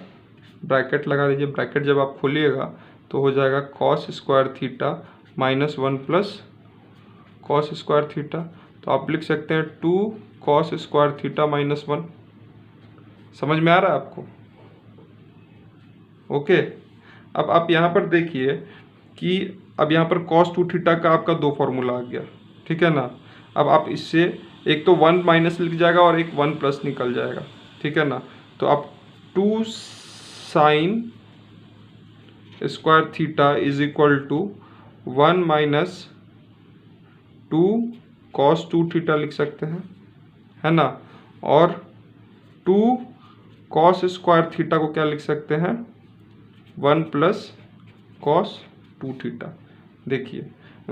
bracket लगा दीजिए। ब्रैकेट जब आप खोलिएगा तो हो जाएगा cos square theta minus 1 plus cos square theta. तो आप लिख सकते हैं 2 कॉस स्क्वायर थीटा माइनस 1। समझ में आ रहा है आपको? ओके, अब आप यहाँ पर देखिए कि अब यहाँ पर cos 2 थीटा का आपका 2 फॉर्मूला आ गया, ठीक है ना। अब आप इससे एक तो 1 माइनस लिख जाएगा और एक 1 प्लस निकल जाएगा, ठीक है ना। तो आप 2 sine square theta is equal to 1 minus 2 cos 2 theta लिख सकते हैं, है ना। और 2 cos स्क्वायर थीटा को क्या लिख सकते हैं, 1 प्लस cos 2 थीटा। देखिए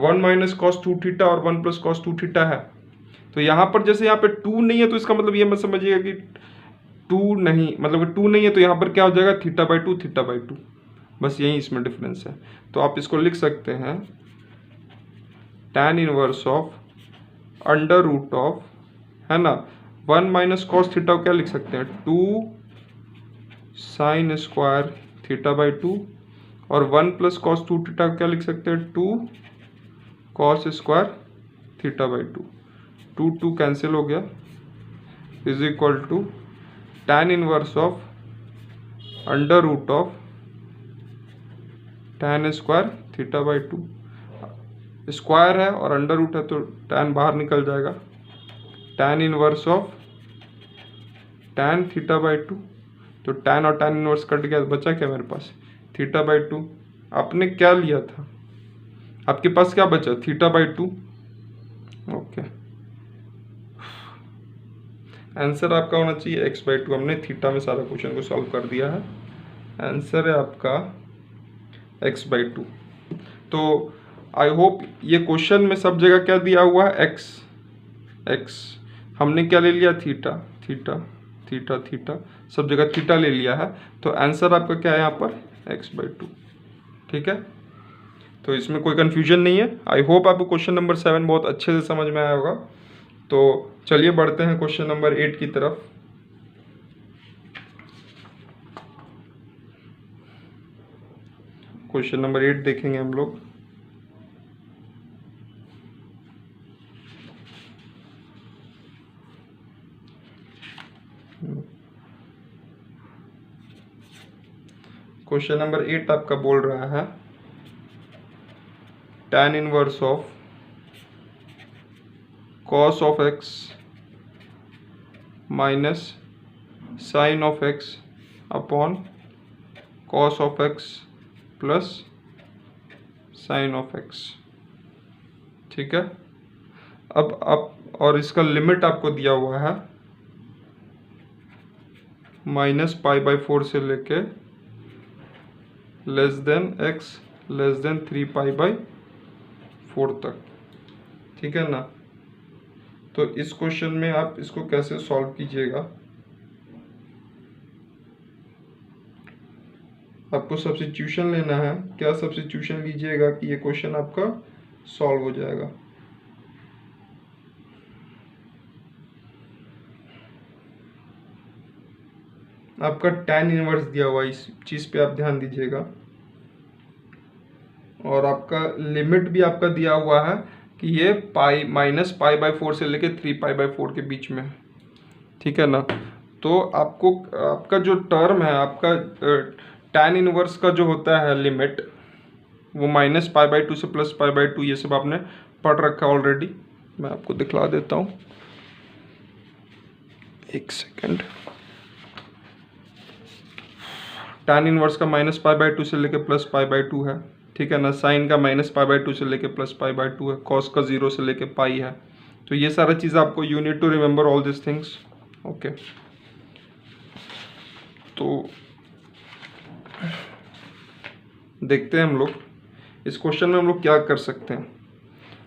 1 माइनस cos 2 थीटा और 1 प्लस cos 2 थीटा है। तो यहाँ पर जैसे यहाँ पे 2 नहीं है तो इसका मतलब ये मत समझिएगा कि 2 नहीं, मतलब कि 2 नहीं है तो यहाँ पर क्या हो जाएगा, थीटा बाई 2 थीटा बाई 2, बस यही इसमें डिफरेंस है। तो आप इसको लिख सकते हैं tan inverse of under root of, है ना, 1 माइनस कॉस थीटा को क्या लिख सकते हैं, 2 साइन स्क्वायर थीटा बाई 2, और 1 प्लस कॉस 2 थीटा को क्या लिख सकते हैं, 2 cos square theta by 2। 2 2 cancel हो गया, is equal to tan inverse of under root of tan square theta by 2। Square है और अंडर रूट है तो tan बाहर निकल जाएगा, tan inverse of tan theta by 2। तो tan और tan इनवर्स कट गया, बचा क्या मेरे पास, थीटा बाई 2। आपने क्या लिया था, आपके पास क्या बचा, थीटा बाई 2। ओके, आंसर आपका होना चाहिए x बाई 2। हमने थीटा में सारा क्वेश्चन को सॉल्व कर दिया है, आंसर है आपका x बाई 2। तो आई होप ये क्वेश्चन में सब जगह क्या दिया हुआ है, x, हमने क्या ले लिया, थीटा थीटा थीटा थीटा, सब जगह थीटा ले लिया है। तो आंसर आपका क्या है यहाँ पर, x बाई 2, ठीक है। तो इसमें कोई कन्फ्यूजन नहीं है। आई होप आपको क्वेश्चन नंबर 7 बहुत अच्छे से समझ में आया होगा। तो चलिए बढ़ते हैं क्वेश्चन नंबर 8 की तरफ। क्वेश्चन नंबर 8 देखेंगे हम लोग। क्वेश्चन नंबर 8 आपका बोल रहा है tan inverse of cos of x minus sine of x upon cos of x plus sine of x, ठीक है। अब आप और इसका लिमिट आपको दिया हुआ है -π/4 से लेके less than x less than 3π/4 तक, ठीक है ना। तो इस क्वेश्चन में आप इसको कैसे सॉल्व कीजिएगा, आपको सब्स्टिट्यूशन लेना है। क्या सब्स्टिट्यूशन लीजिएगा कि ये क्वेश्चन आपका सॉल्व हो जाएगा। आपका tan इनवर्स दिया हुआ, इस चीज़ पे आप ध्यान दीजिएगा। और आपका लिमिट भी आपका दिया हुआ है कि ये -π/4 से लेके 3π/4 के बीच में, ठीक है ना। तो आपको आपका जो टर्म है, आपका tan इनवर्स का जो होता है लिमिट, वो -π/2 से +π/2, ये सब आपने पढ़ रखा ऑलरेडी। मैं आपको दिखला देता हूँ, एक सेकेंड। tan इनवर्स का -π/2 से लेके +π/2 है, ठीक है ना। साइन का -π/2 से लेके +π/2 है, कॉस का 0 से लेके पाई है। तो ये सारा चीज़ आपको you need to remember all this things, okay. तो देखते हैं हम लोग इस क्वेश्चन में हम लोग क्या कर सकते हैं।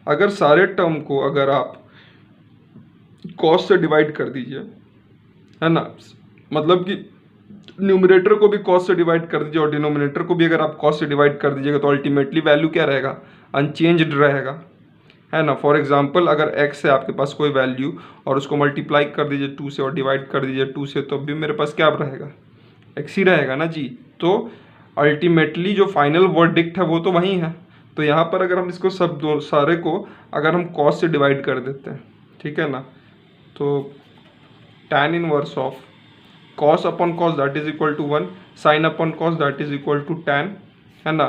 अगर सारे टर्म को अगर आप कॉस से डिवाइड कर दीजिए, है ना, मतलब कि न्यूमरेटर को भी कॉस से डिवाइड कर दीजिए और डिनोमिनेटर को भी अगर आप कॉस से डिवाइड कर दीजिएगा, तो अल्टीमेटली वैल्यू क्या रहेगा, अनचेंज्ड रहेगा, है ना। फॉर एग्जांपल अगर x है आपके पास कोई वैल्यू और उसको मल्टीप्लाई कर दीजिए 2 से और डिवाइड कर दीजिए 2 से, तो अभी मेरे पास क्या रहेगा, x ही रहेगा ना जी। तो अल्टीमेटली जो फाइनल वर्डिक्ट है वो तो वही है। तो यहाँ पर अगर हम इसको सब सारे को अगर हम कॉस से डिवाइड कर देते हैं, ठीक है ना, तो tan inverse of cos upon cos that is equal to 1, sine upon cos that is equal to tan, है ना।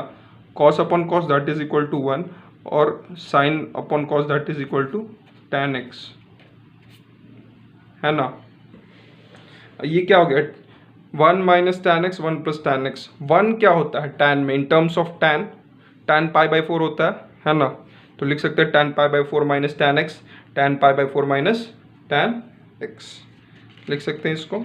Cos upon cos that is equal to 1 और sine upon cos that is equal to tan x, है ना। ये क्या हो गया, 1 minus tan x 1 plus tan x। 1 क्या होता है tan में, in terms of tan pi by 4 होता है ना। तो लिख सकते हैं tan pi by 4 minus tan x, tan pi by 4 minus tan x लिख सकते हैं इसको।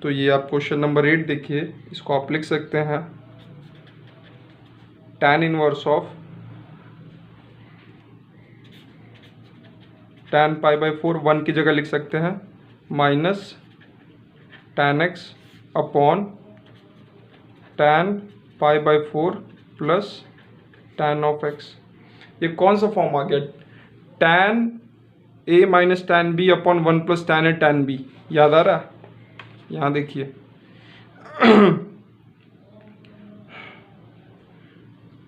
तो ये आप क्वेश्चन नंबर 8 देखिए, इसको आप लिख सकते हैं tan inverse of tan pi by 4, 1 की जगह लिख सकते हैं minus tan x upon tan pi by 4 plus tan of x। ये कौन सा फॉर्म आ गया, tan a minus tan b upon 1 plus tan a tan b, याद आ रहा है। यहाँ देखिए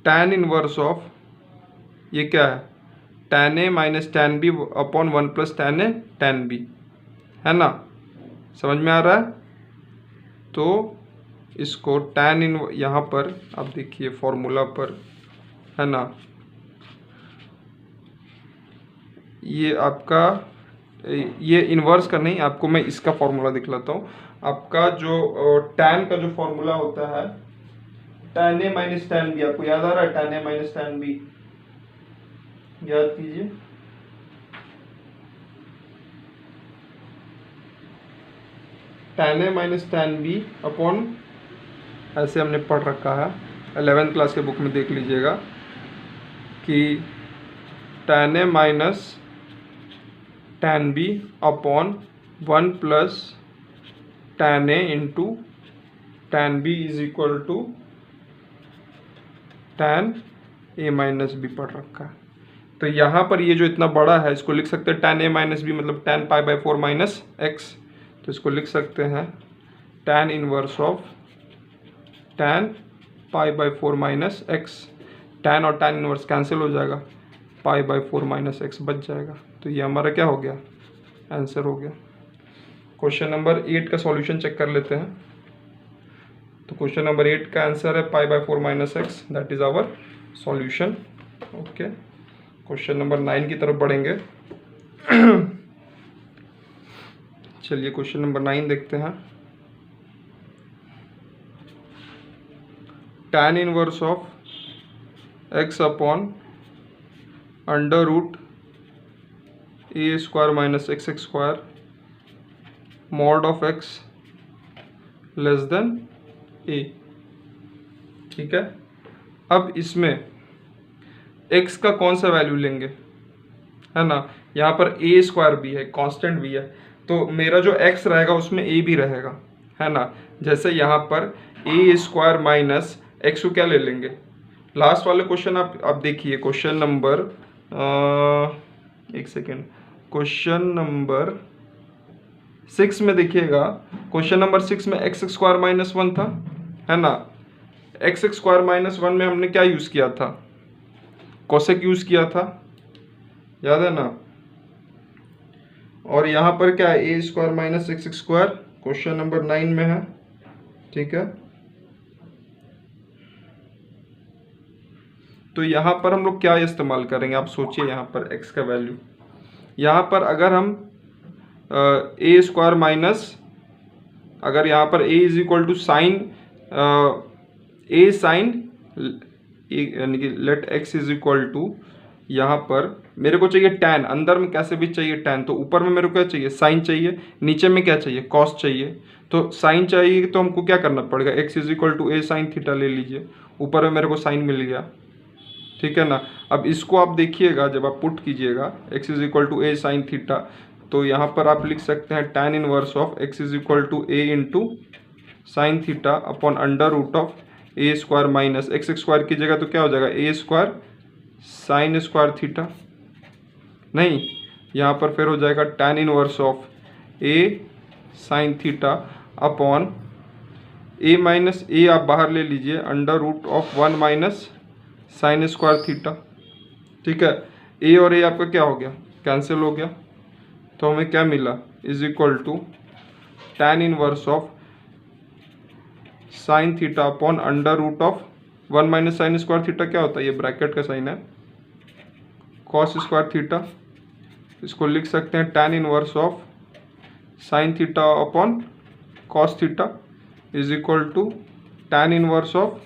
tan इनवर्स ऑफ ये क्या है, tan a minus tan b upon 1 plus tan a tan b, है ना, समझ में आ रहा है। तो इसको tan इन यहाँ पर आप देखिए फॉर्मूला पर, है ना, ये आपका ये इन्वर्स का नहीं, आपको मैं इसका फॉर्मूला दिखलाता हूँ। आपका जो tan का जो फॉर्मूला होता है tan a minus tan b, आपको याद आ रहा है tan a minus tan b, याद कीजिए। tan a minus tan b upon, ऐसे हमने पढ़ रखा है 11th क्लास के बुक में, देख लीजिएगा कि tan a minus tan b upon 1 plus tan a into tan b is equal to tan a minus b पढ़ रखा है। तो यहाँ पर ये जो इतना बड़ा है इसको लिख सकते हैं tan a माइनस b, मतलब tan pi by 4 minus x। तो इसको लिख सकते हैं tan inverse of tan pi by 4 minus x। tan और tan इनवर्स कैंसिल हो जाएगा, पाई बाई 4 माइनस x बच जाएगा। तो ये हमारा क्या हो गया, आंसर हो गया। क्वेश्चन नंबर 8 का सॉल्यूशन चेक कर लेते हैं। तो क्वेश्चन नंबर 8 का आंसर है pi by 4 minus x, that is our solution. Okay, question number 9 की तरफ बढ़ेंगे। चलिए क्वेश्चन नंबर 9 देखते हैं। tan inverse of x upon under root a square minus x square mod of x less than a, ठीक है। अब इसमें x का कौन सा वैल्यू लेंगे, है ना, यहाँ पर a स्क्वायर भी है, कांस्टेंट भी है, तो मेरा जो x रहेगा उसमें a भी रहेगा, है ना। जैसे यहाँ पर a स्क्वायर माइनस एक्स को क्या ले लेंगे, लास्ट वाले क्वेश्चन आप देखिए, क्वेश्चन नंबर एक सेकेंड, क्वेश्चन नंबर 6 में देखिएगा, क्वेश्चन नंबर 6 में एक्स स्क्वायर माइनस 1 था, है ना। एक्स स्क्वायर माइनस 1 में हमने क्या यूज़ किया था, कोसेक यूज़ किया था, याद है ना। और यहाँ पर क्या है, A square minus x square question number 9 में है, ठीक है। तो यहाँ पर हम लोग क्या इस्तेमाल करेंगे, आप सोचिए। यहाँ पर x का वैल्यू, यहाँ पर अगर हम ए स्क्वायर माइनस, अगर यहाँ पर a is equal to sine a sine, यानी कि let x is equal to, यहाँ पर मेरे को चाहिए tan, अंदर में कैसे भी चाहिए tan, तो ऊपर में मेरे को क्या चाहिए, साइन चाहिए, नीचे में क्या चाहिए, कॉस चाहिए। तो साइन चाहिए तो हमको क्या करना पड़ेगा, x is equal to A sine theta ले लीजिए, ऊपर में मेरे को साइन मिल गया, ठीक है ना। अब इसको आप देखिएगा, जब आप पुट कीजिएगा x is equal to A sine theta, तो यहाँ पर आप लिख सकते हैं tan inverse of x is equal to A into sine theta upon under root of A square minus x square की जगह तो क्या हो जाएगा, A square sine square theta, नहीं, यहाँ पर फिर हो जाएगा tan inverse of A sine theta upon A minus A आप बाहर ले लीजिए, under root of 1 minus sine square theta, ठीक है। ए और ए आपका क्या हो गया, कैंसिल हो गया, तो हमें क्या मिला, is equal to tan inverse of sine theta upon under root of 1 minus sine square theta क्या होता है, ये ब्रैकेट का साइन है, कॉस स्क्वायर थीटा, इसको लिख सकते हैं tan inverse of sine theta upon cos theta is equal to tan inverse of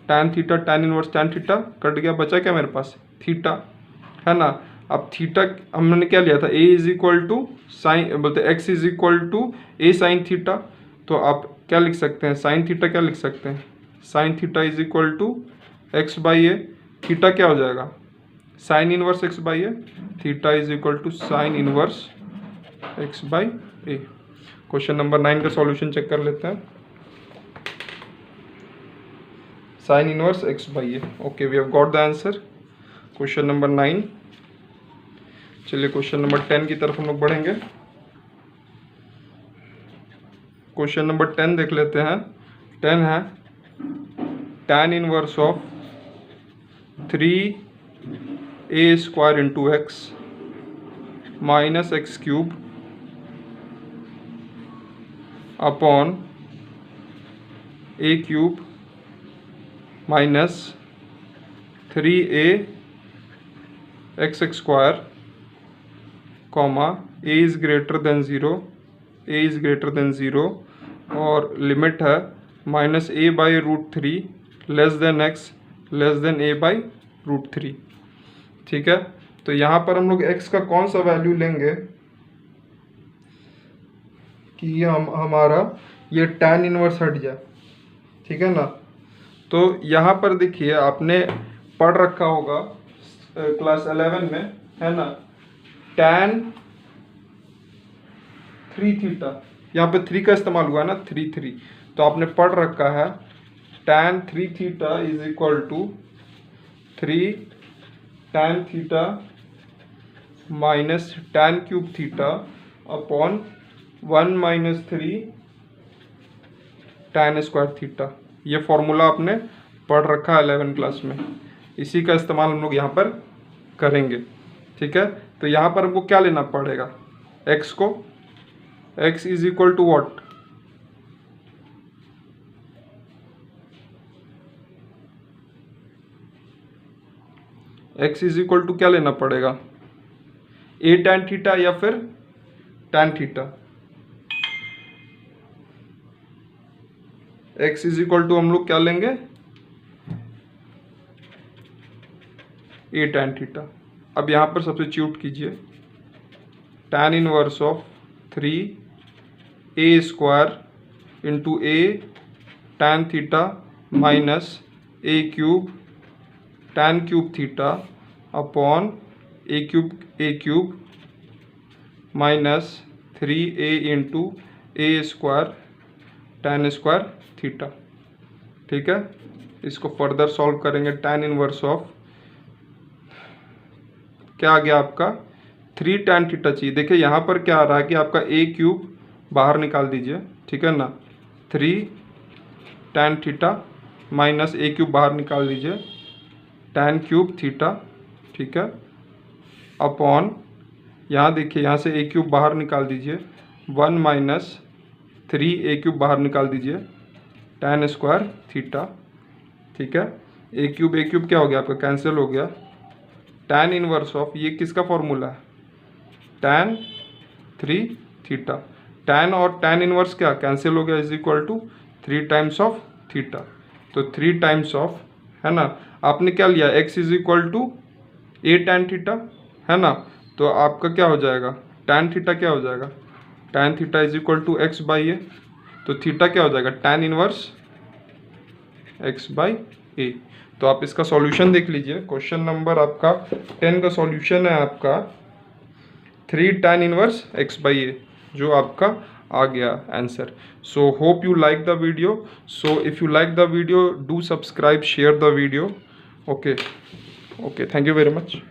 tan theta, tan inverse tan theta cut गया, बचा क्या मेरे पास, थीटा, है ना। अब थीटा हमने क्या लिया था, a is equal to sine, बोलते x is equal to A sine theta, तो आप क्या लिख सकते हैं, साइन थीटा क्या लिख सकते हैं, sine theta is equal to x by a, theta क्या हो जाएगा, sine inverse x by a, theta is equal to sine inverse x by a. Question number 9 का सॉल्यूशन चेक कर लेते हैं, sine inverse x by a. Okay, we have got the answer question number 9। चलिए question number 10 की तरफ हम लोग बढ़ेंगे। क्वेश्चन नंबर 10 देख लेते हैं। 10 है tan inverse of 3a square into x minus x cube upon a cube minus 3a x square comma a is greater than zero, a is greater than zero, और लिमिट है minus a by root three less than x less than a by root three. ठीक है, तो यहाँ पर हम लोग x का कौन सा वैल्यू लेंगे कि हमारा ये tan इनवर्स हट जाए, ठीक है ना। तो यहाँ पर देखिए आपने पढ़ रखा होगा क्लास 11 में, है ना, tan 3 थीटा, यहाँ पे 3 का इस्तेमाल हुआ है ना, 3, तो आपने पढ़ रखा है tan 3 theta is equal to 3 tan theta minus tan cube theta upon 1 minus 3 tan square theta. ये फॉर्मूला आपने पढ़ रखा है 11 क्लास में, इसी का इस्तेमाल हम लोग यहाँ पर करेंगे। ठीक है, तो यहाँ पर हमको क्या लेना पड़ेगा, x को, x is equal to what, x is equal to क्या लेना पड़ेगा, a tan थीटा या फिर tan theta. x is equal to हम लोग क्या लेंगे, a tan थीटा। अब यहाँ पर सब्स्टिट्यूट कीजिए, tan inverse of 3a square into a tan theta minus a cube tan cube theta upon a cube minus 3a into a square tan square theta. ठीक है, इसको फर्दर सॉल्व करेंगे, tan inverse of क्या आ गया आपका 3 tan theta चाहिए। देखिए यहाँ पर क्या आ रहा है कि आपका a क्यूब बाहर निकाल दीजिए, ठीक है ना, 3 tan theta minus a cube बाहर निकाल दीजिए tan क्यूब थीटा, ठीक है, अपॉन यहाँ देखिए यहाँ से a क्यूब बाहर निकाल दीजिए 1 माइनस 3a क्यूब बाहर निकाल दीजिए tan स्क्वायर थीटा। ठीक है, a क्यूब क्या हो गया आपका, कैंसिल हो गया, tan इनवर्स ऑफ ये किसका फॉर्मूला है, tan 3 थीटा, tan और tan इनवर्स क्या कैंसिल हो गया, is equal to 3 times of theta, तो 3 टाइम्स ऑफ, है ना, आपने क्या लिया, x is equal to a tan theta, है ना, तो आपका क्या हो जाएगा, tan थीटा क्या हो जाएगा, tan theta is equal to x by A, तो थीटा क्या हो जाएगा, tan inverse x by A. तो आप इसका सॉल्यूशन देख लीजिए, क्वेश्चन नंबर आपका 10 का सॉल्यूशन है आपका 3 tan इनवर्स x बाई ए, जो आपका आ गया answer. So hope you like the video, so if you like the video do subscribe, share the video. Okay, thank you very much.